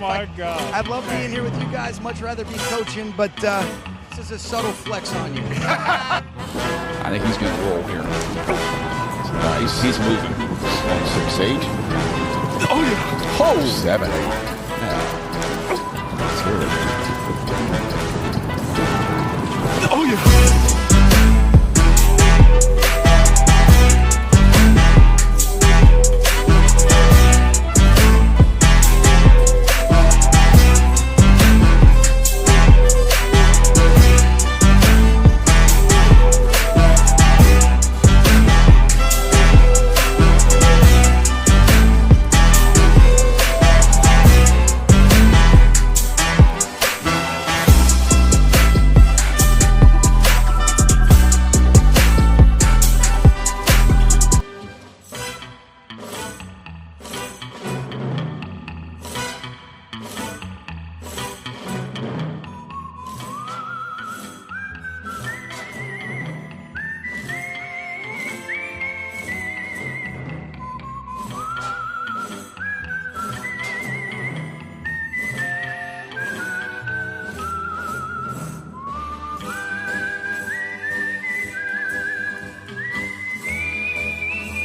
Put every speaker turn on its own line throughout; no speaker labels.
my God.
I love being here with you guys. Much rather be coaching, but this is a subtle flex on you.
I think he's going to roll here. He's moving. 6-8.
Oh, yeah.
Oh, 7-8. Yeah. That's really good.
Oh, yeah.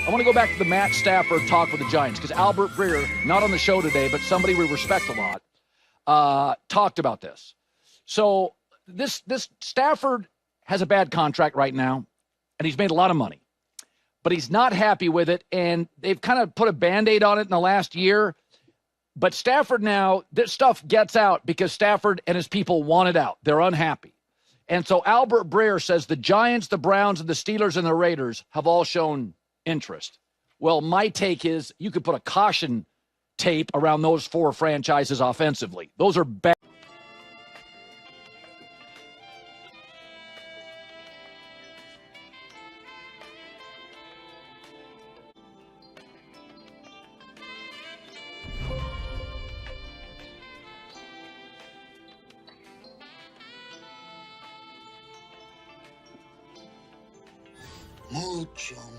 I want to go back to the Matt Stafford talk with the Giants because Albert Breer, not on the show today, but somebody we respect a lot, talked about this. So this Stafford has a bad contract right now, and he's made a lot of money, but he's not happy with it, and they've kind of put a Band-Aid on it in the last year. But Stafford now, this stuff gets out because Stafford and his people want it out. They're unhappy. And so Albert Breer says the Giants, the Browns, and the Steelers and the Raiders have all shown interest. Well, my take is you could put a caution tape around those four franchises offensively. Those are bad.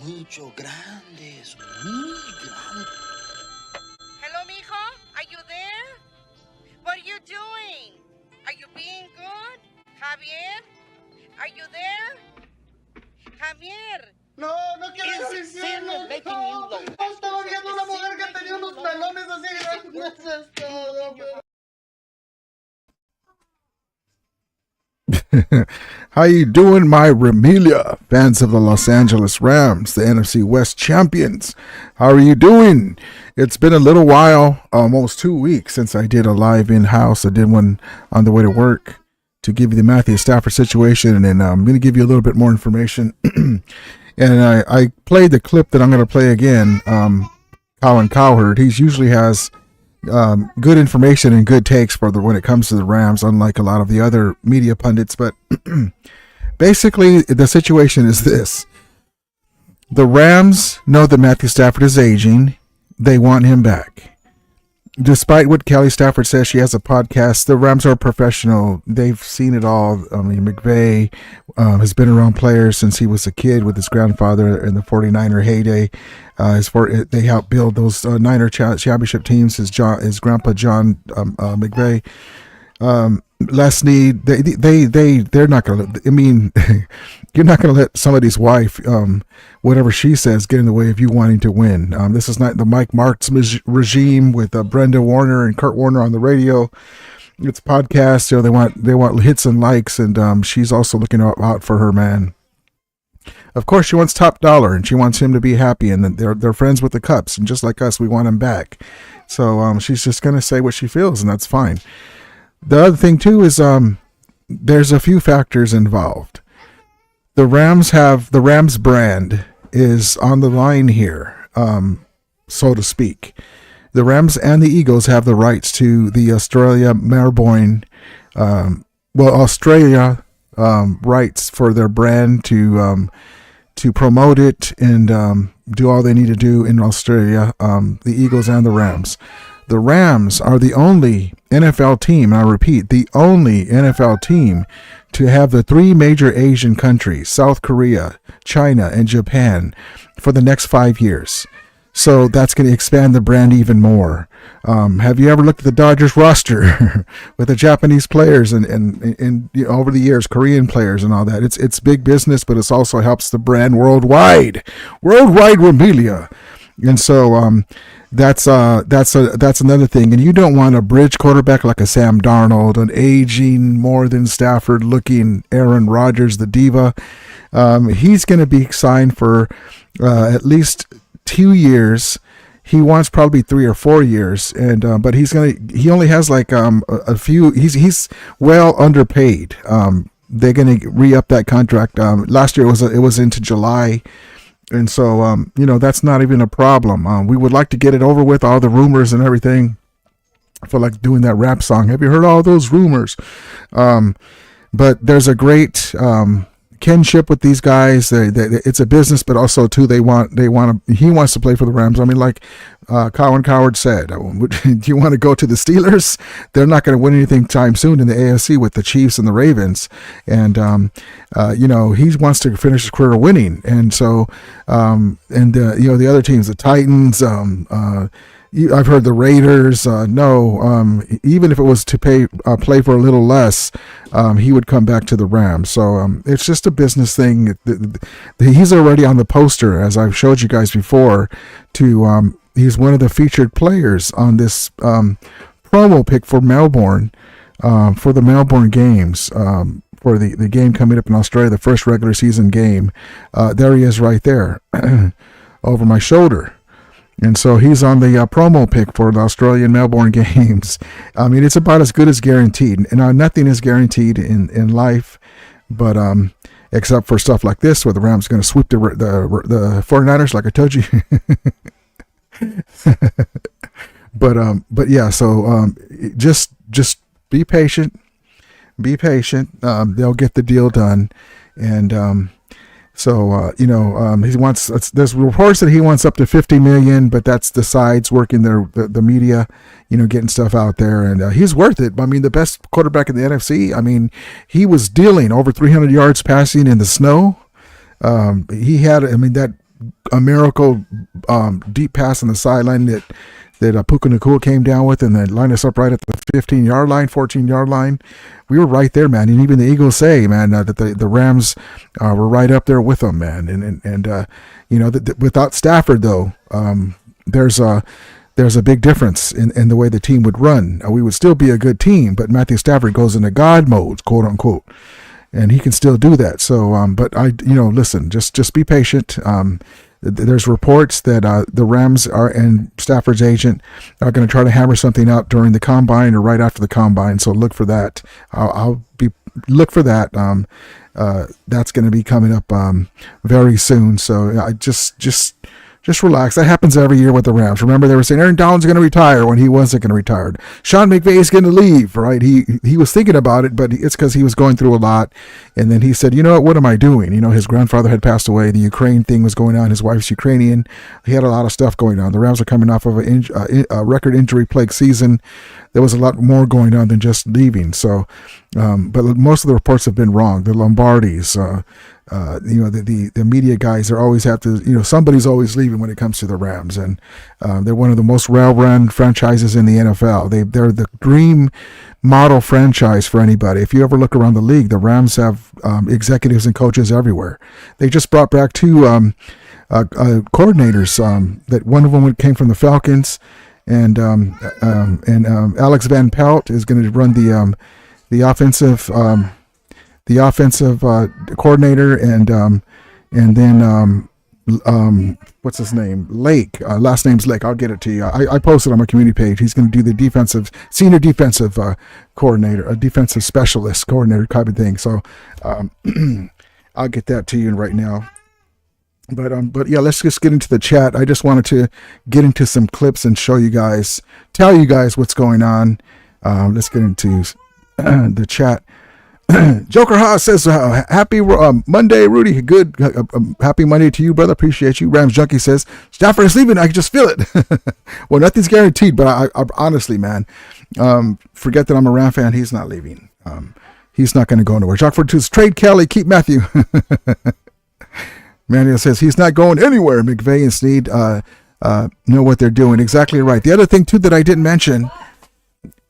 Mucho grandes, muy grandes.
Hello, mijo? Are you there? What are you doing? Are you being good? Javier? Are you there? Javier.
No quiero decirlo. No, estaba viendo una mujer que tenía unos pelones así grandes. Eso es todo.
How you doing, my Remilia fans of the Los Angeles Rams, the NFC West champions? How are you doing? It's been a little while, almost 2 weeks since I did a live in-house. I did one on the way to work to give you the Matthew Stafford situation, and I'm going to give you a little bit more information. And I played the clip that I'm going to play again. Colin Cowherd, he usually has good information and good takes for when it comes to the Rams, unlike a lot of the other media pundits. But basically, the situation is this. The Rams know that Matthew Stafford is aging. They want him back. Despite what Kelly Stafford says, she has a podcast. The Rams are professional. They've seen it all. I mean, McVay has been around players since he was a kid with his grandfather in the 49er heyday. They helped build those Niner championship teams. His grandpa John McVay. Leslie, they're not going to. I mean, you're not going to let somebody's wife, whatever she says, get in the way of you wanting to win. This is not the Mike Martz regime with Brenda Warner and Kurt Warner on the radio. It's podcasts. You know, they want hits and likes, and she's also looking out for her man. Of course, she wants top dollar, and she wants him to be happy, and they're friends with the Cups, and just like us, we want him back. So she's just going to say what she feels, and that's fine. The other thing, too, is there's a few factors involved. The Rams brand is on the line here, so to speak. The Rams and the Eagles have the rights to the Australia Melbourne, Australia rights for their brand to promote it and do all they need to do in Australia, the Eagles and the Rams. The Rams are the only NFL team, and I repeat, the only NFL team to have the three major Asian countries, South Korea, China, and Japan, for the next 5 years. So that's going to expand the brand even more. Have you ever looked at the Dodgers roster with the Japanese players and over the years, Korean players and all that? It's big business, but it also helps the brand worldwide. Worldwide Remilia. And so that's another thing. And you don't want a bridge quarterback like a Sam Darnold, an aging, more than Stafford looking Aaron Rodgers, the diva. He's going to be signed for at least 2 years. He wants probably 3 or 4 years, and but he only has like a few. He's well underpaid. They're going to re-up that contract. Last year it was into July. And so, that's not even a problem. We would like to get it over with, all the rumors and everything. I feel like doing that rap song. Have you heard all those rumors? But there's a great kinship with these guys. It's a business, but also too he wants to play for the Rams. I mean, like Colin Cowherd said, do you want to go to the Steelers? They're not going to win anything time soon in the AFC with the Chiefs and the Ravens. And he wants to finish his career winning. And so the other teams, the Titans, I've heard the Raiders. Even if it was to play for a little less, he would come back to the Rams. So it's just a business thing. He's already on the poster, as I've showed you guys before. He's one of the featured players on this promo pick for Melbourne, for the Melbourne games, for the game coming up in Australia, the first regular season game. There he is, right there, over my shoulder. And so he's on the promo pick for the Australian Melbourne games. I mean, it's about as good as guaranteed. And nothing is guaranteed in life, but except for stuff like this, where the Rams are going to sweep the 49ers, like I told you. but yeah. So just be patient. Be patient. They'll get the deal done, and. He wants. There's reports that he wants up to $50 million, but that's the sides working the media, getting stuff out there, and he's worth it. I mean, the best quarterback in the NFC. I mean, he was dealing over 300 yards passing in the snow. He had, that a miracle deep pass on the sideline that Puka Nacua came down with, and then lined us up right at the 15-yard line, 14-yard line. We were right there, man. And even the Eagles say, man, that the Rams were right up there with them, man. And without Stafford, though, there's a big difference in the way the team would run. We would still be a good team, but Matthew Stafford goes into God mode, quote unquote, and he can still do that. So, listen, just be patient. There's reports that the Rams and Stafford's agent are going to try to hammer something out during the combine or right after the combine. So look for that. Look for that. That's going to be coming up very soon. So I just relax. That happens every year with the Rams. Remember, they were saying Aaron Donald's going to retire when he wasn't going to retire. Sean McVay is going to leave, right? He was thinking about it, but it's because he was going through a lot. And then he said, what am I doing? His grandfather had passed away. The Ukraine thing was going on. His wife's Ukrainian. He had a lot of stuff going on. The Rams are coming off of a record injury-plagued season. There was a lot more going on than just leaving. So, but most of the reports have been wrong. The Lombardis, the media guys are always have to, somebody's always leaving when it comes to the Rams, and they're one of the most well-run franchises in the NFL. They're the dream model franchise for anybody. If you ever look around the league, the Rams have executives and coaches everywhere. They just brought back 2 coordinators. That one of them came from the Falcons, and Alex Van Pelt is going to run the offensive. The offensive coordinator, and then what's his name? Lake. Last name's Lake. I'll get it to you. I posted on my community page. He's going to do the senior defensive coordinator, a defensive specialist coordinator type of thing. So I'll get that to you right now. But yeah, let's just get into the chat. I just wanted to get into some clips and tell you guys what's going on. Let's get into the chat. Joker Haas says, happy Monday, Rudy. Good. Happy Monday to you, brother. Appreciate you. Rams Junkie says, Stafford is leaving. I can just feel it. Well, nothing's guaranteed, but I honestly, man, forget that I'm a Ram fan. He's not leaving. He's not going to go nowhere. Jockford says, trade Kelly, keep Matthew. Manuel says, he's not going anywhere. McVay and Snead know what they're doing. Exactly right. The other thing too that I didn't mention,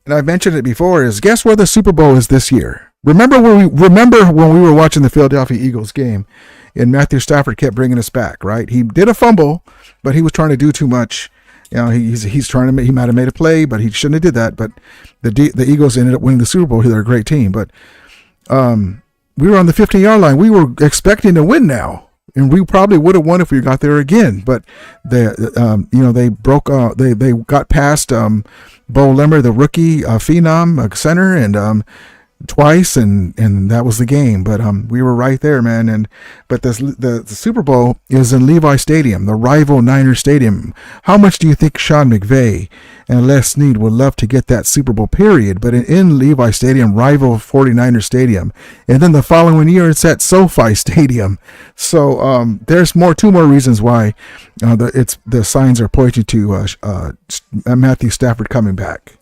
and I've mentioned it before, is guess where the Super Bowl is this year? Remember when we were watching the Philadelphia Eagles game, and Matthew Stafford kept bringing us back, right? He did a fumble, but he was trying to do too much. You know, he's trying to. He might have made a play, but he shouldn't have did that. But the Eagles ended up winning the Super Bowl. They're a great team, but we were on the 15-yard line. We were expecting to win now, and we probably would have won if we got there again. But they got past Bo Limmer, the rookie phenom center, and twice, and that was the game. But we were right there, man. But the Super Bowl is in Levi Stadium, the rival Niner Stadium. How much do you think Sean McVay and Les Snead would love to get that Super Bowl, period? But in Levi Stadium, rival 49er Stadium, and then the following year it's at SoFi Stadium. So there's two more reasons why the signs are pointing to Matthew Stafford coming back.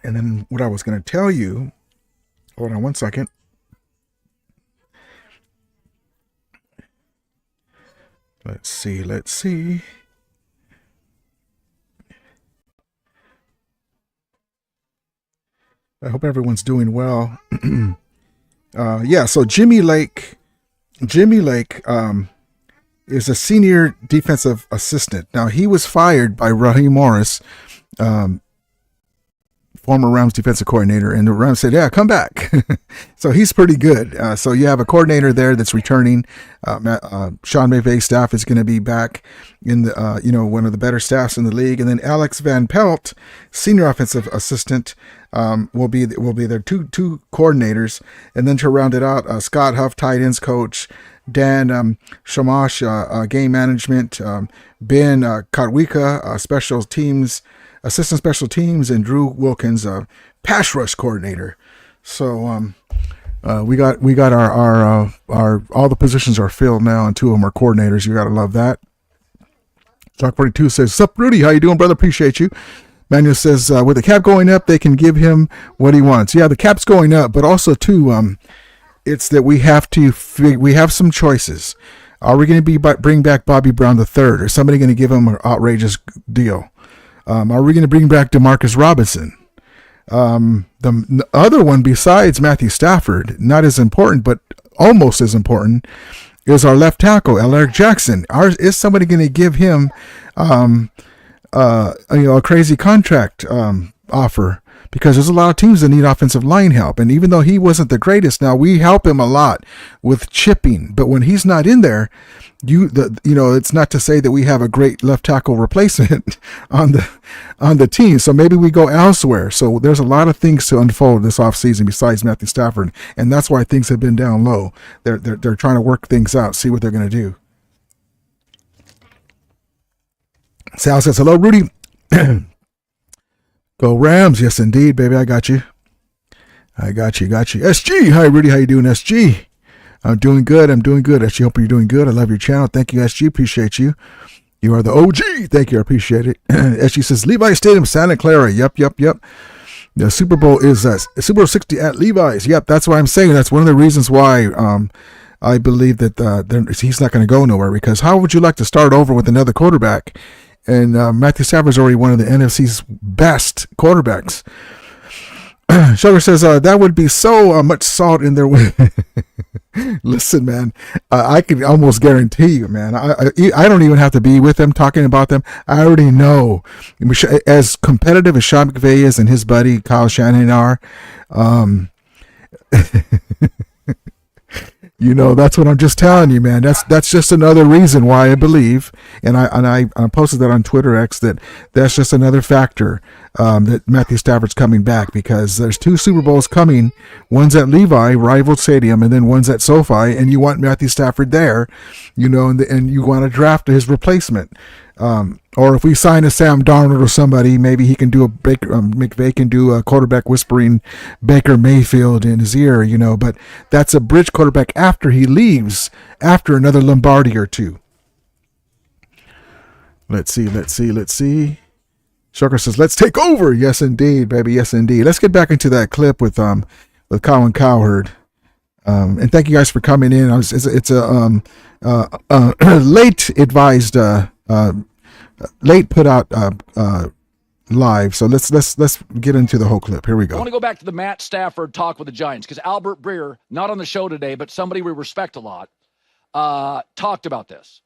And then what I was going to tell you, hold on one second. Let's see. I hope everyone's doing well. So Jimmy Lake is a senior defensive assistant. Now, he was fired by Raheem Morris, former Rams defensive coordinator, and the Rams said, yeah, come back. So he's pretty good. So you have a coordinator there that's returning. Sean McVay's staff is going to be back in the, one of the better staffs in the league. And then Alex Van Pelt, senior offensive assistant, will be their two coordinators. And then to round it out, Scott Huff, tight ends coach, Dan Shamash, game management, Ben Katwika, special teams, assistant special teams, and Drew Wilkins, pass rush coordinator. So we got our all the positions are filled now, and 2 of them are coordinators. You gotta love that. Talk 42 says, "Sup, Rudy? How you doing, brother? Appreciate you." Manuel says, with the cap going up, they can give him what he wants. Yeah, the cap's going up, but also too, it's that we have some choices. Are we going to bring back Bobby Brown III, or somebody going to give him an outrageous deal? Are we going to bring back Demarcus Robinson? The other one besides Matthew Stafford, not as important, but almost as important, is our left tackle, Alaric Jackson. Is somebody going to give him a crazy contract offer? Because there's a lot of teams that need offensive line help. And even though he wasn't the greatest, now we help him a lot with chipping. But when he's not in there, it's not to say that we have a great left tackle replacement on the team. So maybe we go elsewhere. So there's a lot of things to unfold this offseason besides Matthew Stafford. And that's why things have been down low. They're trying to work things out, see what they're going to do. Sal says, hello, Rudy. Go Rams. Yes, indeed, baby. I got you. SG. Hi, Rudy. How you doing, SG? I'm doing good. SG, hope you're doing good. I love your channel. Thank you, SG. Appreciate you. You are the OG. Thank you. I appreciate it. SG says, Levi Stadium, Santa Clara. Yep. The Super Bowl is Super Bowl 60 at Levi's. Yep, that's what I'm saying. That's one of the reasons why I believe that he's not going to go nowhere. Because how would you like to start over with another quarterback? And Matthew Stafford is already one of the NFC's best quarterbacks. Sugar says, that would be so much salt in their way. Listen, man, I can almost guarantee you, man, I don't even have to be with them talking about them. I already know. As competitive as Sean McVay is and his buddy Kyle Shanahan are, that's what I'm just telling you, man. That's just another reason why I believe, and I posted that on Twitter X, that's just another factor that Matthew Stafford's coming back, because there's 2 Super Bowls coming. One's at Levi, rival stadium, and then one's at SoFi, and you want Matthew Stafford there, and you want to draft his replacement. Or if we sign a Sam Darnold or somebody, maybe he can do McVay can do a quarterback whispering Baker Mayfield in his ear, but that's a bridge quarterback after he leaves, after another Lombardi or 2. Let's see. Shucker says, let's take over. Yes, indeed, baby. Yes, indeed. Let's get back into that clip with Colin Cowherd. And thank you guys for coming in. It's a late advised, late put out live. So let's get into the whole clip. Here we go.
I want to go back to the Matt Stafford talk with the Giants because Albert Breer, not on the show today, but somebody we respect a lot, talked about this.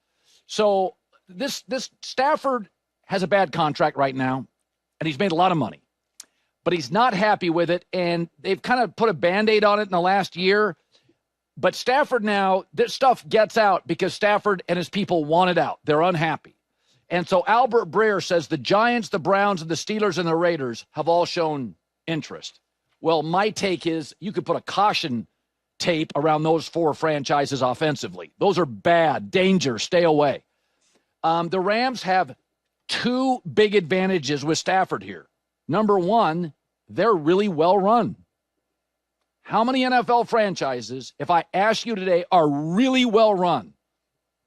So this Stafford has a bad contract right now, and he's made a lot of money, but he's not happy with it, and they've kind of put a Band-Aid on it in the last year. But Stafford now, this stuff gets out because Stafford and his people want it out. They're unhappy. And so Albert Breer says the Giants, the Browns, and the Steelers and the Raiders have all shown interest. Well, my take is you could put a caution tape around those 4 franchises offensively. Those are bad, danger, stay away. The Rams have 2 big advantages with Stafford here. Number 1, they're really well run. How many NFL franchises, if I ask you today, are really well run?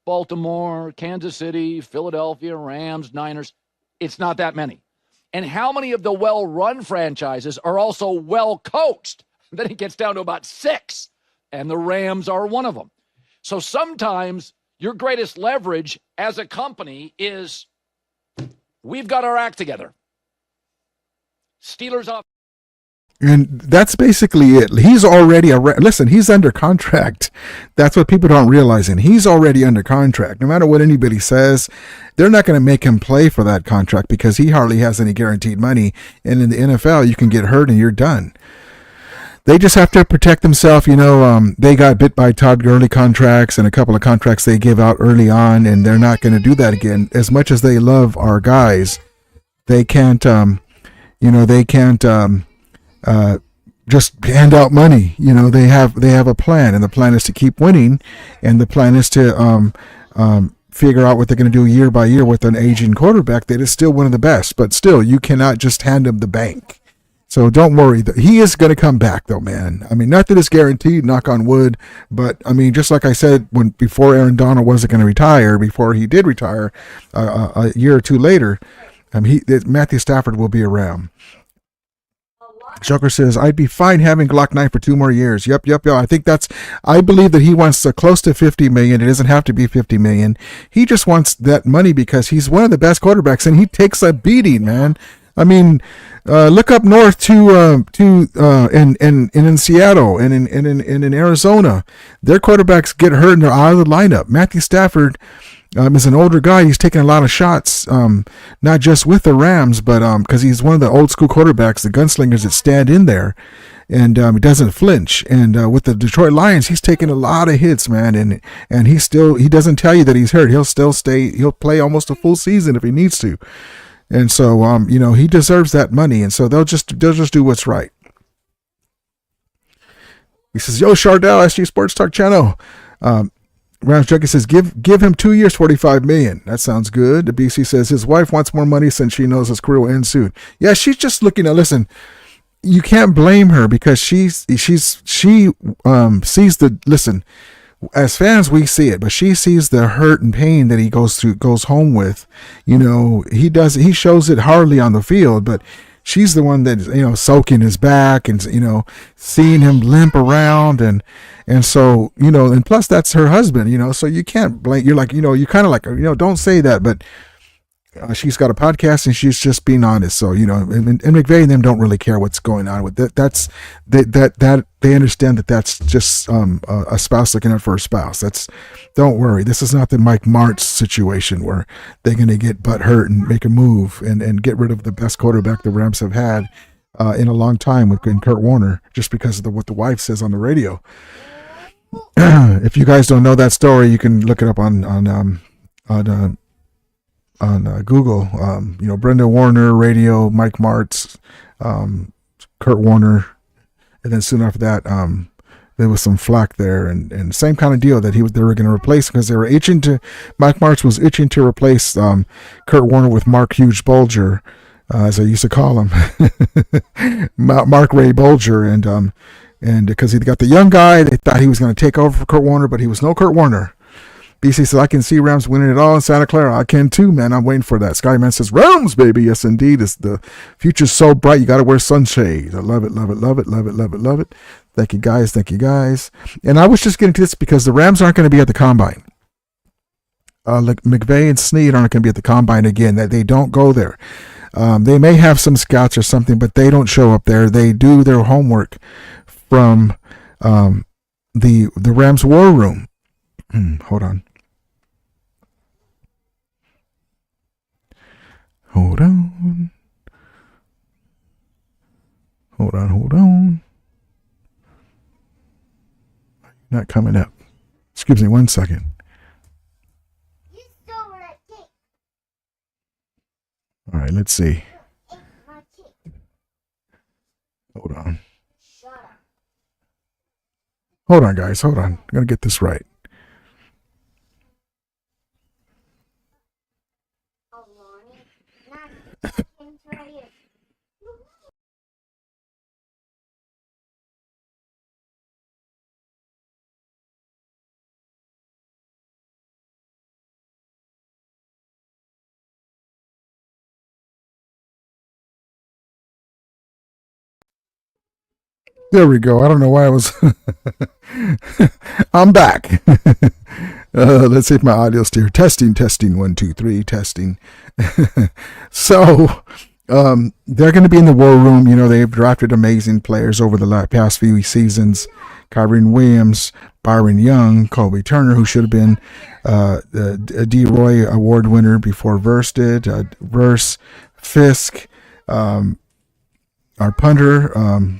Baltimore, Kansas City, Philadelphia, Rams, Niners. It's not that many. And how many of the well-run franchises are also well-coached? Then it gets down to about 6, and the Rams are one of them. So sometimes your greatest leverage as a company is we've got our act together. Steelers off.
And that's basically it. He's already listen, he's under contract. That's what people don't realize. And he's already under contract. No matter what anybody says, they're not going to make him play for that contract because he hardly has any guaranteed money. And in the NFL, you can get hurt and you're done. They just have to protect themselves. They got bit by Todd Gurley contracts and a couple of contracts they give out early on, and they're not going to do that again. As much as they love our guys, they can't, just hand out money. They have a plan, and the plan is to keep winning, and the plan is to figure out what they're going to do year by year with an aging quarterback that is still one of the best. But still, you cannot just hand him the bank. So don't worry. He is going to come back, though, man. I mean, nothing is guaranteed, knock on wood. But, I mean, just like I said, before Aaron Donald wasn't going to retire, before he did retire a year or two later, Matthew Stafford will be around. Joker says, I'd be fine having Glock 9 for 2 more years. Yep. I believe that he wants close to $50 million. It doesn't have to be $50 million. He just wants that money because he's one of the best quarterbacks, and he takes a beating, man. I mean, look up north in Seattle and in Arizona. Their quarterbacks get hurt and they're out of the lineup. Matthew Stafford is an older guy. He's taking a lot of shots, not just with the Rams, but because he's one of the old school quarterbacks, the gunslingers that stand in there, and he doesn't flinch. And with the Detroit Lions, he's taking a lot of hits, man, and he doesn't tell you that he's hurt. He'll still stay. He'll play almost a full season if he needs to. And so, he deserves that money, and so they'll just do what's right. He says, "Yo, Shardell, SG Sports Talk Channel." Rams Junkie says, "Give him 2 years, $45 million. That sounds good." The BC says his wife wants more money since she knows his career will end soon. Yeah, she's just looking at. Listen, you can't blame her because she sees the. Listen, as fans, we see it, but she sees the hurt and pain that he goes home with. He shows it hardly on the field, but she's the one that, soaking his back and, seeing him limp around. And so, and plus that's her husband, so you can't blame, you're like, you kind of like, don't say that, but she's got a podcast and she's just being honest. So, and McVay and them don't really care what's going on with that. That they understand that that's just a spouse looking out for a spouse. Don't worry. This is not the Mike Martz situation where they're going to get butt hurt and make a move and get rid of the best quarterback the Rams have had in a long time in Kurt Warner, just because of what the wife says on the radio. If you guys don't know that story, you can look it up on Google. Brenda Warner, radio, Mike Martz, Kurt Warner, and then soon after that, there was some flack there, and same kind of deal that they were going to replace because they were Mike Martz was itching to replace Kurt Warner with Mark Hughes Bulger, as I used to call him, Mark Ray Bulger, and because he got the young guy, they thought he was going to take over for Kurt Warner, but he was no Kurt Warner. BC says, I can see Rams winning it all in Santa Clara. I can too, man. I'm waiting for that. Skyman says, Rams, baby. Yes, indeed. The future's so bright. You got to wear sunshades. I love it, love it, love it, love it, love it, love it. Thank you, guys. Thank you, guys. And I was just getting to this because the Rams aren't going to be at the Combine. Like McVay and Snead aren't going to be at the Combine again. They don't go there. They may have some scouts or something, but they don't show up there. They do their homework from the Rams war room. Hold on. Hold on. Not coming up. Excuse me 1 second. All right, let's see. Hold on. Hold on, guys. Hold on. I'm going to get this right. There we go. I don't know why I was. I'm back. Let's see if my audio's here. Testing. 1, 2, 3. Testing. So, they're going to be in the war room. You know, they've drafted amazing players over the past few seasons. Kyren Williams, Byron Young, Colby Turner, who should have been a D. Roy Award winner before Verse did. Verse, Fisk, our punter,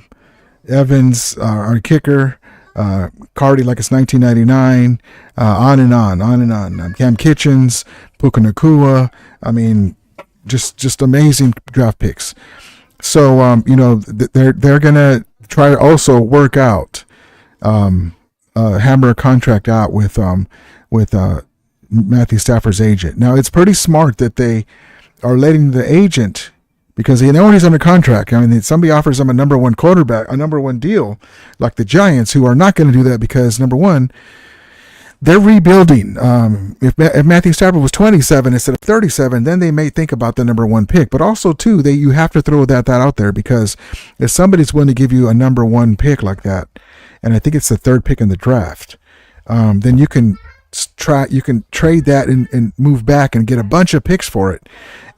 Evans, our kicker, Cardi like it's 1999, on and on. Cam Kitchens, Puka Nacua. I mean, just amazing draft picks. So, you know, they're gonna try to also work out, hammer a contract out with Matthew Stafford's agent. Now, it's pretty smart that they are letting the agent, because they know he's under contract. I mean, somebody offers him a number one quarterback, a number one deal, like the Giants, who are not going to do that because, number one, they're rebuilding. If Matthew Stafford was 27 instead of 37, then they may think about the number one pick. But also, too, you have to throw that out there, because if somebody's willing to give you a number one pick like that, and I think it's the third pick in the draft, then you can trade that and move back and get a bunch of picks for it,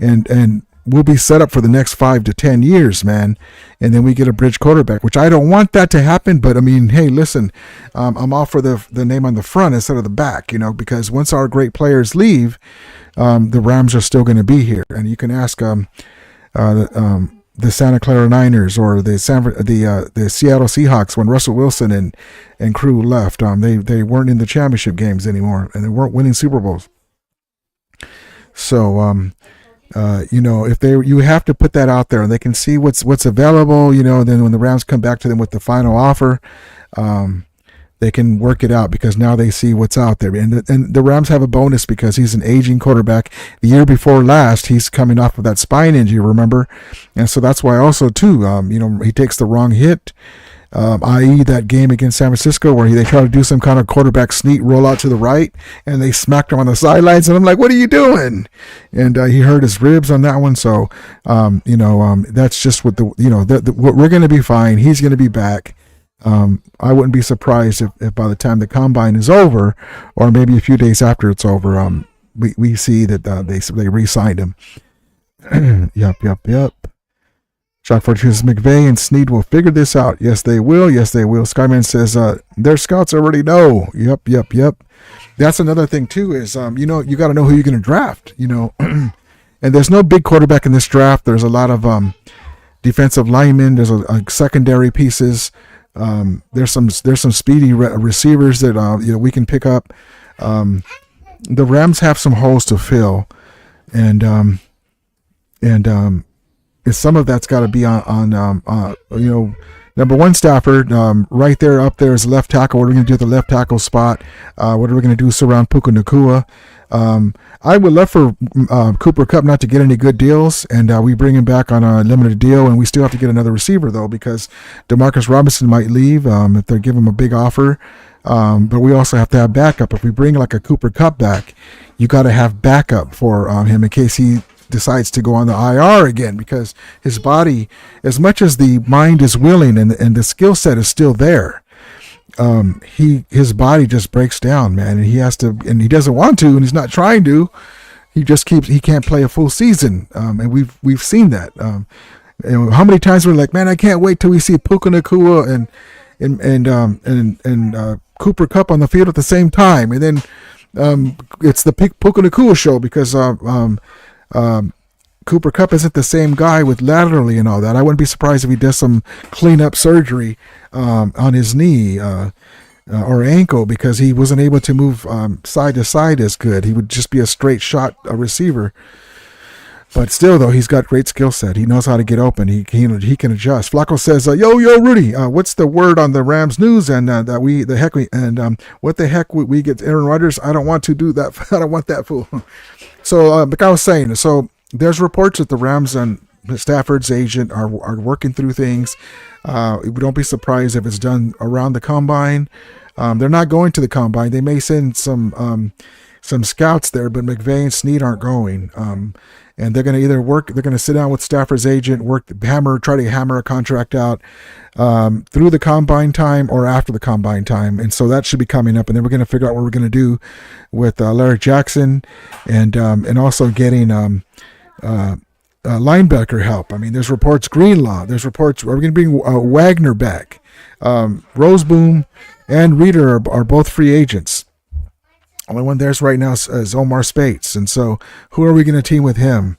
and we'll be set up for the next 5 to 10 years, man. And then we get a bridge quarterback, which I don't want that to happen. But I mean, hey, listen, I'm all for the name on the front instead of the back, you know, because once our great players leave, the Rams are still going to be here. And you can ask the Santa Clara Niners or the Seattle Seahawks when Russell Wilson and crew left. They weren't in the championship games anymore, and they weren't winning Super Bowls. So, you know, you have to put that out there, and they can see what's available, you know. And then when the Rams come back to them with the final offer, they can work it out, because now they see what's out there. And the Rams have a bonus because he's an aging quarterback. The year before last, he's coming off of that spine injury, remember? And so that's why also too, you know, he takes the wrong hit. I.e. that game against San Francisco where they tried to do some kind of quarterback sneak roll out to the right, and they smacked him on the sidelines, and I'm like, what are you doing? And he hurt his ribs on that one. So, you know, that's just what we're going to be fine. He's going to be back. I wouldn't be surprised if by the time the combine is over, or maybe a few days after it's over, we see that they re-signed him. Yep. Stafford says McVay and Snead will figure this out. Yes, they will. Skyman says their scouts already know. Yep. That's another thing too, is you know, you got to know who you're going to draft, you know. And there's no big quarterback in this draft. There's a lot of defensive linemen. There's a secondary pieces. There's some speedy receivers that you know, we can pick up. The Rams have some holes to fill, and some of that's got to be on you know, number one, Stafford. Right there, up there is left tackle. What are we going to do at the left tackle spot? What are we going to do surround Puka Nacua? I would love for Cooper Kupp not to get any good deals, and we bring him back on a limited deal, and we still have to get another receiver, though, because Demarcus Robinson might leave if they give him a big offer. But we also have to have backup. If we bring like a Cooper Kupp back, you got to have backup for him in case he decides to go on the IR again, because his body, as much as the mind is willing and the skill set is still there, his body just breaks down, man, and he has to, and he doesn't want to, and he's not trying to. He can't play a full season, and we've seen that. And how many times we're like, man, I can't wait till we see Puka Nacua and Cooper Kupp on the field at the same time, and then it's the Puka Nacua show because Cooper Kupp isn't the same guy with laterally and all that. I wouldn't be surprised if he does some cleanup surgery on his knee or ankle because he wasn't able to move side to side as good. He would just be a straight shot receiver. But still, though, he's got great skill set. He knows how to get open. He can adjust. Flacco says, "Yo, Rudy, what's the word on the Rams news?" And what the heck we get Aaron Rodgers? I don't want to do that. I don't want that fool. So, like I was saying, so there's reports that the Rams and Stafford's agent are working through things. We don't be surprised if it's done around the combine. They're not going to the combine. They may send some scouts there, but McVay and Snead aren't going. And they're going to either work, they're going to sit down with Stafford's agent, try to hammer a contract out through the combine time or after the combine time. And so that should be coming up. And then we're going to figure out what we're going to do with Larry Jackson and also getting linebacker help. I mean, there's reports Greenlaw. There's reports we're going to bring Wagner back. Roseboom and Reeder are both free agents. Only one there's right now is Omar Spates. And so who are we going to team with him?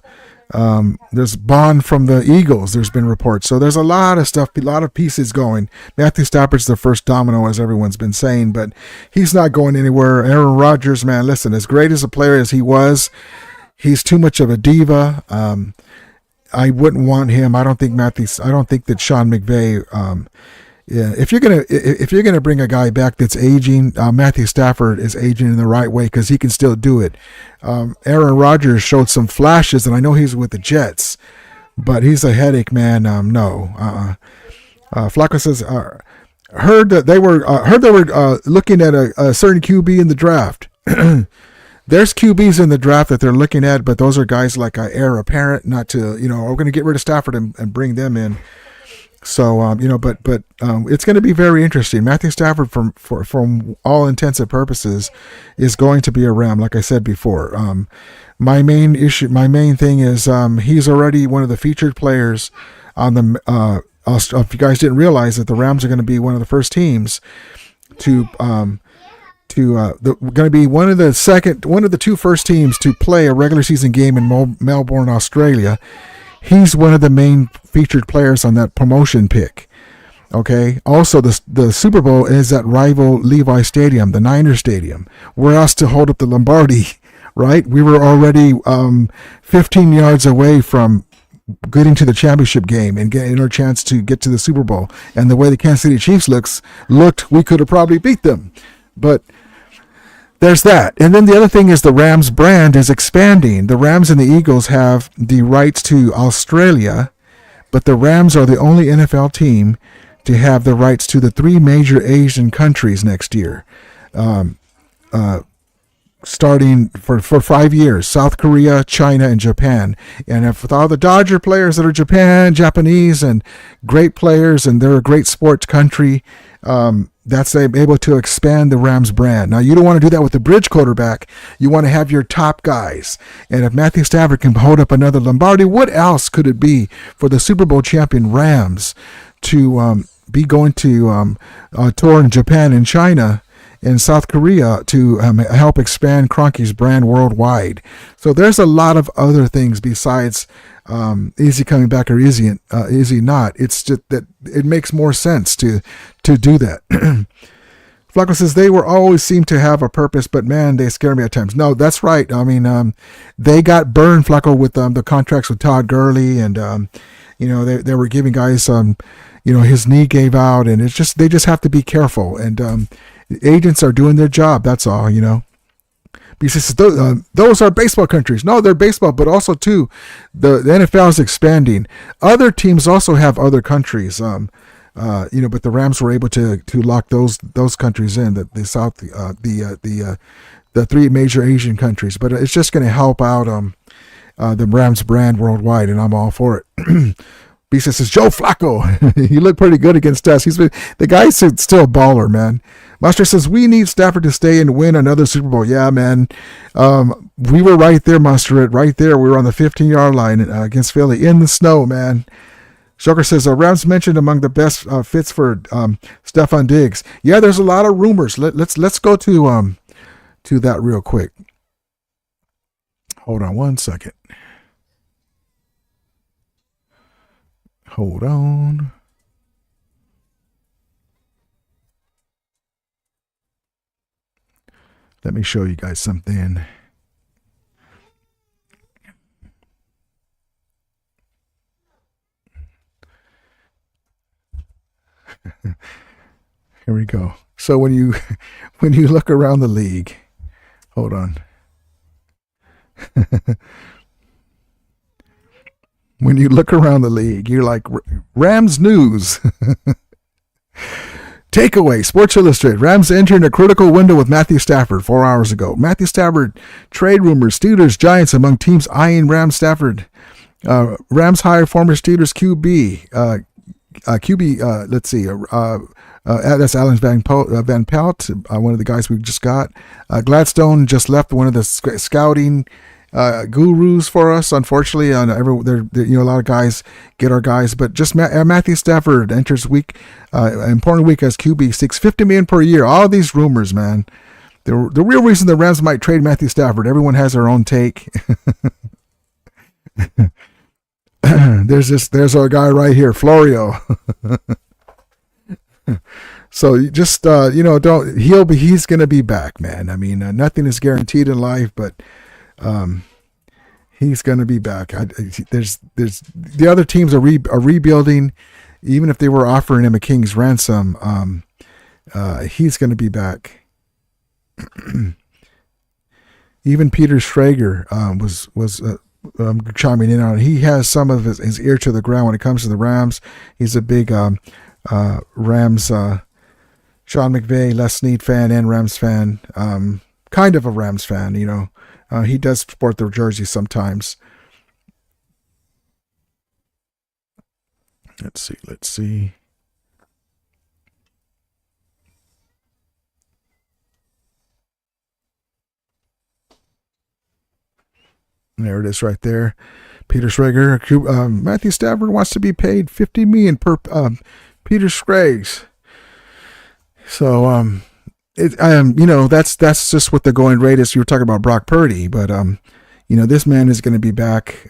There's Bond from the Eagles. There's been reports. So there's a lot of stuff, a lot of pieces going. Matthew Stafford's the first domino, as everyone's been saying, but he's not going anywhere. Aaron Rodgers, man, listen, as great as a player as he was, he's too much of a diva. I wouldn't want him. I don't think that Sean McVay, if you're gonna bring a guy back that's aging, Matthew Stafford is aging in the right way because he can still do it. Aaron Rodgers showed some flashes, and I know he's with the Jets, but he's a headache, man. No. Flacco says, heard they were looking at a certain QB in the draft. There's QBs in the draft that they're looking at, but those are guys like heir apparent, not to, we're going to get rid of Stafford and bring them in. So, but it's going to be very interesting. Matthew Stafford, from all intents and purposes, is going to be a Ram, like I said before. My main thing is he's already one of the featured players on the. If you guys didn't realize that the Rams are going to be one of the first teams to going to be one of the two first teams to play a regular season game in Melbourne, Australia. He's one of the main featured players on that promotion pick. Okay. Also, the Super Bowl is at rival Levi Stadium, the Niner Stadium. We're asked to hold up the Lombardi, right? We were already 15 yards away from getting to the championship game and getting our chance to get to the Super Bowl. And the way the Kansas City Chiefs looked, we could have probably beat them. But there's that. And then the other thing is the Rams brand is expanding. The Rams and the Eagles have the rights to Australia, but the Rams are the only NFL team to have the rights to the three major Asian countries next year, starting for 5 years: South Korea, China, and Japan. And with all the Dodger players that are Japanese, and great players, and they're a great sports country, that's able to expand the Rams brand. Now, you don't want to do that with the bridge quarterback. You want to have your top guys. And if Matthew Stafford can hold up another Lombardi, what else could it be for the Super Bowl champion Rams to be going to tour in Japan and China and South Korea to help expand Kroenke's brand worldwide? So there's a lot of other things besides Izzy coming back or Izzy not. It's just that it makes more sense to do that. Flacco says they always seem to have a purpose, but man, they scare me at times. No, that's right. I mean, they got burned, Flacco, with the contracts with Todd Gurley, and they were giving guys his knee gave out, and it's just they just have to be careful, and agents are doing their job. That's all, Because those are baseball countries. No, they're baseball, but also too, the NFL is expanding. Other teams also have other countries. but the Rams were able to lock those countries in, the South, the 3 major Asian countries. But it's just going to help out the Rams brand worldwide, and I'm all for it. Bisa says, Joe Flacco, he looked pretty good against us. The guy's still a baller, man. Master says, we need Stafford to stay and win another Super Bowl. Yeah, man. We were right there, Master, right there. We were on the 15-yard line against Philly in the snow, man. Shoker says, Rams mentioned among the best fits for Stephon Diggs. Yeah, there's a lot of rumors. Let's go to that real quick. Hold on one second. Hold on. Let me show you guys something. Here we go. So when you look around the league, hold on. When you look around the league, you're like, Rams news. Takeaway, Sports Illustrated. Rams entering a critical window with Matthew Stafford 4 hours ago. Matthew Stafford, trade rumors, Steelers, Giants among teams eyeing Rams Stafford. Rams hire former Steelers QB. Let's see. That's Alan Van Pelt, one of the guys we just got. Gladstone just left, one of the scouting gurus for us. Unfortunately, a lot of guys get our guys, but just Matthew Stafford enters an important week as QB, $650 million per year. All of these rumors, man. The real reason the Rams might trade Matthew Stafford, everyone has their own take. There's our guy right here, Florio. So you just he's gonna be back, man. I mean, nothing is guaranteed in life, but he's gonna be back. There's the other teams are rebuilding. Even if they were offering him a king's ransom, he's gonna be back. Even Peter Schrager was chiming in on it. He has some of his ear to the ground when it comes to the Rams. He's a big Rams, Sean McVay, Les Snead fan and Rams fan. Kind of a Rams fan, he does sport their jersey sometimes. Let's see. There it is right there. Peter Schrager. Matthew Stafford wants to be paid $50 million per Peter Scraggs. So that's just what the going rate is. You were talking about Brock Purdy, but this man is going to be back.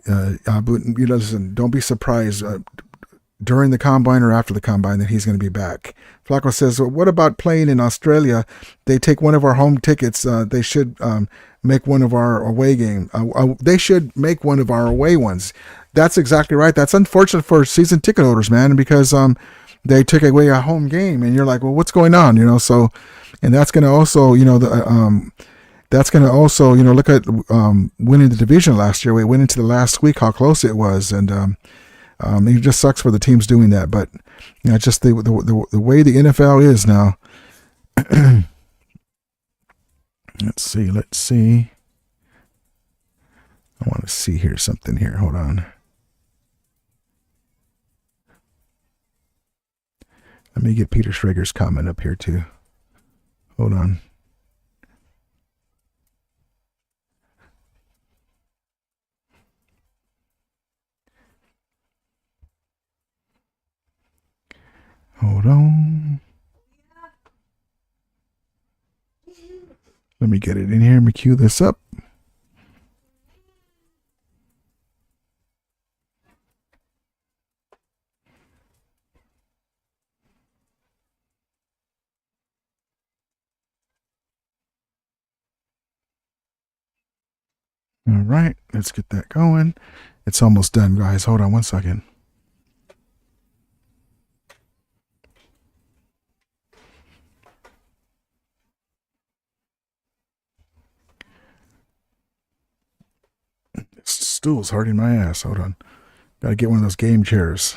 Listen, don't be surprised during the combine or after the combine that he's going to be back. Flacco says, well, what about playing in Australia? They take one of our home tickets. They should make one of our away game. They should make one of our away ones. That's exactly right. That's unfortunate for season ticket holders, man, because they took away a home game, and you're like, well, what's going on? So, and that's going to also, that's going to also, look at winning the division last year. We went into the last week, how close it was, and it just sucks for the teams doing that. But just the way the NFL is now. Let's see. I want to see here something here. Hold on. Let me get Peter Schrager's comment up here too. Hold on. Hold on. Let me get it in here. Let me cue this up. All right, let's get that going. It's almost done, guys. Hold on one second. This stool's hurting my ass. Hold on. Got to get one of those game chairs.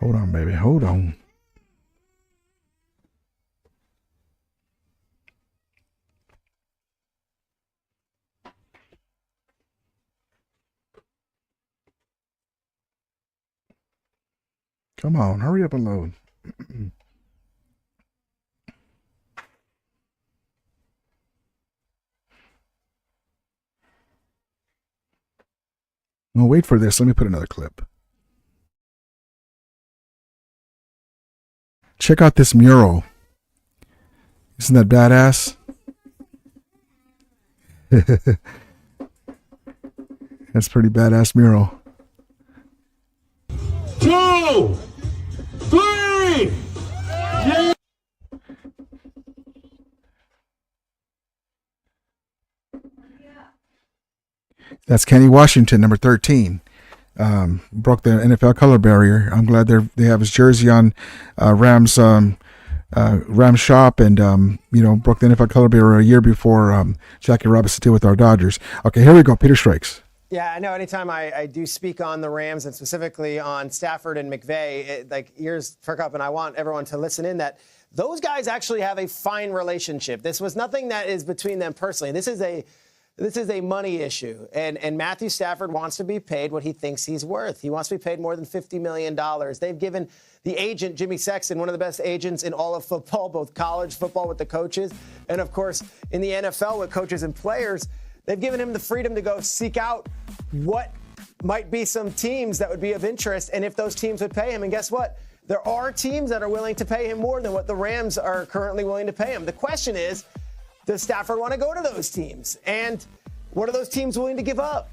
Hold on, baby. Hold on. Come on, hurry up and load. No, wait for this. Let me put another clip. Check out this mural. Isn't that badass? That's pretty badass mural.
2, 3.
That's Kenny Washington, number 13. Broke the NFL color barrier. I'm glad they have his jersey on Rams shop, and broke the NFL color barrier a year before Jackie Robinson did with our Dodgers. Okay, here we go. Peter Strikes.
Yeah, I know. Anytime I do speak on the Rams and specifically on Stafford and McVay, ears perk up, and I want everyone to listen in that those guys actually have a fine relationship. This was nothing that is between them personally. This is a money issue, and Matthew Stafford wants to be paid what he thinks he's worth. He wants to be paid more than $50 million. They've given the agent, Jimmy Sexton, one of the best agents in all of football, both college football with the coaches, and of course in the NFL with coaches and players. They've given him the freedom to go seek out what might be some teams that would be of interest, and if those teams would pay him. And guess what? There are teams that are willing to pay him more than what the Rams are currently willing to pay him. The question is, does Stafford want to go to those teams? And what are those teams willing to give up?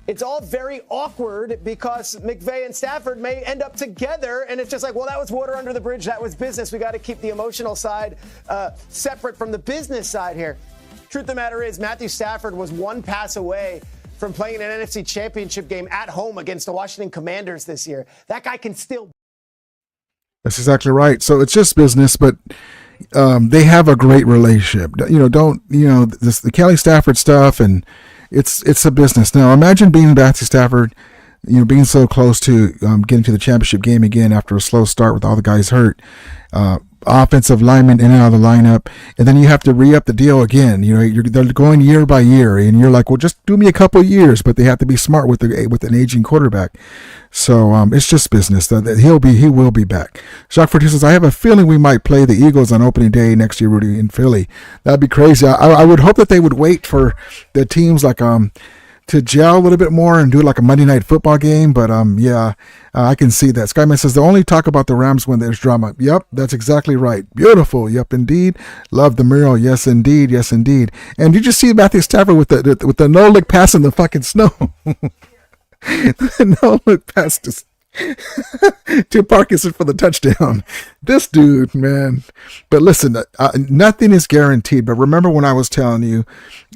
It's all very awkward because McVay and Stafford may end up together, and it's just like, well, that was water under the bridge. That was business. We got to keep the emotional side separate from the business side here. Truth of the matter is, Matthew Stafford was one pass away from playing an NFC Championship game at home against the Washington Commanders this year. That guy can still.
That's exactly right. So it's just business, but they have a great relationship. The Kelly Stafford stuff, and it's a business. Now imagine being Matthew Stafford, being so close to getting to the championship game again after a slow start with all the guys hurt. Offensive lineman in and out of the lineup, and then you have to re-up the deal again. They're going year by year, and you're like, well, just do me a couple of years, but they have to be smart with an aging quarterback. So it's just business. He will be back. Jacques Fortis says, I have a feeling we might play the Eagles on opening day next year, Rudy, in Philly. That'd be crazy. I would hope that they would wait for the teams like to gel a little bit more and do like a Monday Night Football game. But I can see that. Skyman says they only talk about the Rams when there's drama. Yep, that's exactly right. Beautiful. Yep, indeed. Love the mural. Yes, indeed. Yes, indeed. And you just see Matthew Stafford with the no-look pass in the fucking snow. No-look pass to Parkinson for the touchdown. This dude, man. But listen, nothing is guaranteed. But remember when I was telling you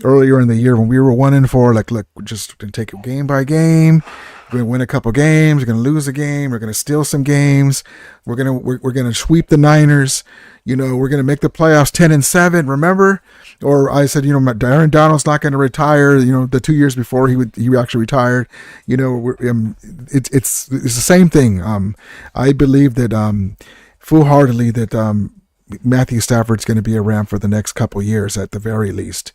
earlier in the year when we were 1-4, like, look, we're just going to take it game by game. We're going to win a couple games. We're going to lose a game. We're going to steal some games. We're going to sweep the Niners. We're going to make the playoffs 10-7. Remember? Or I said, Aaron Donald's not going to retire. The 2 years before he actually retired. It's the same thing. I believe that full-heartedly that Matthew Stafford's going to be around for the next couple years at the very least.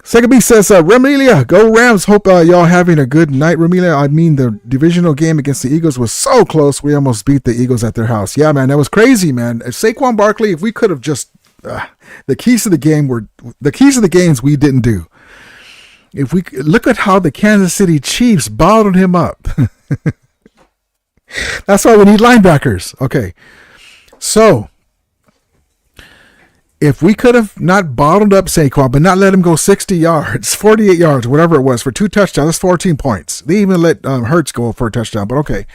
Second B says, Remilia, go Rams. Hope y'all having a good night, Remilia. I mean, the divisional game against the Eagles was so close. We almost beat the Eagles at their house. Yeah, man, that was crazy, man. If Saquon Barkley, if we could have just the keys to the games we didn't do. If we look at how the Kansas City Chiefs bottled him up. That's why we need linebackers. Okay, so if we could have not bottled up Saquon, but not let him go 60 yards, 48 yards, whatever it was, for 2 touchdowns, that's 14 points. They even let Hurts go for a touchdown, but okay.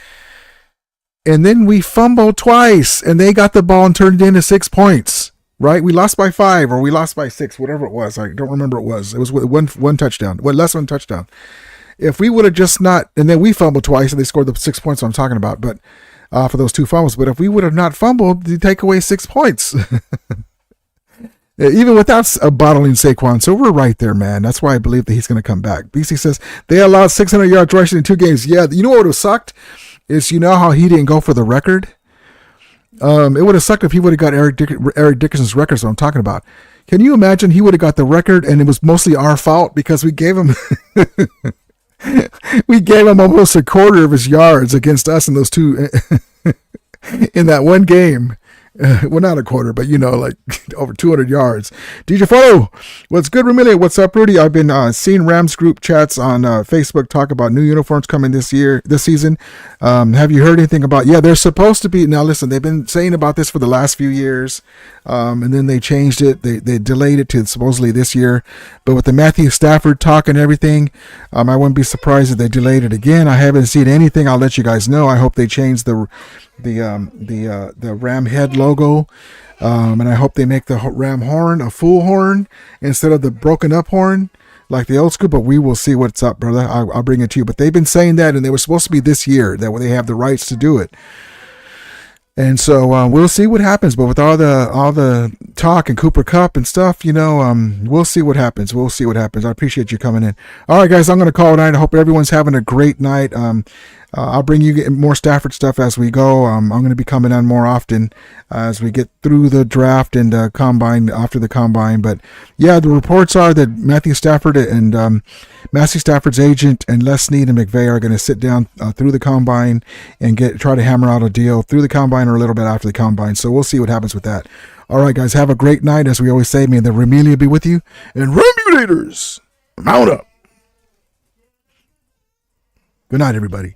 And then we fumbled twice, and they got the ball and turned it into 6 points, right? We lost by 5, or we lost by 6, whatever it was. I don't remember what it was. It was one touchdown, less than 1 touchdown. If we would have just not, and then we fumbled twice, and they scored the 6 points I'm talking about, but for those 2 fumbles. But if we would have not fumbled, they take away 6 points. Even without bottling Saquon. So we're right there, man. That's why I believe that he's going to come back. BC says they allowed 600 yards rushing in 2 games. Yeah, you know what would have sucked? is, you know how he didn't go for the record? It would have sucked if he would have got Eric Dickerson's record. So I'm talking about. Can you imagine he would have got the record and it was mostly our fault because we gave him almost a quarter of his yards against us in those two in that one game. Well, not a quarter, but like over 200 yards. DJ Photo, what's good, Ramilia? What's up, Rudy? I've been seeing Rams group chats on Facebook talk about new uniforms coming this season. Have you heard anything about? Yeah, they're supposed to be. Now, listen, they've been saying about this for the last few years, and then they changed it. They delayed it to supposedly this year. But with the Matthew Stafford talk and everything, I wouldn't be surprised if they delayed it again. I haven't seen anything. I'll let you guys know. I hope they change the ram head logo, and I hope they make the ram horn a full horn instead of the broken up horn like the old school. But we will see what's up, brother. I'll bring it to you. But they've been saying that, and they were supposed to be this year that they have the rights to do it. And so we'll see what happens. But with all the talk and Cooper Cup and stuff, we'll see what happens. We'll see what happens. I appreciate you coming in. All right, guys, I'm going to call it a night. I hope everyone's having a great night. I'll bring you more Stafford stuff as we go. I'm going to be coming on more often as we get through the draft and combine after the combine. But yeah, the reports are that Matthew Stafford and Matthew Stafford's agent and Les Snead and McVay are going to sit down through the combine and try to hammer out a deal through the combine or a little bit after the combine. So we'll see what happens with that. All right, guys, have a great night. As we always say, may the Remelia be with you. And Remulators, mount up. Good night, everybody.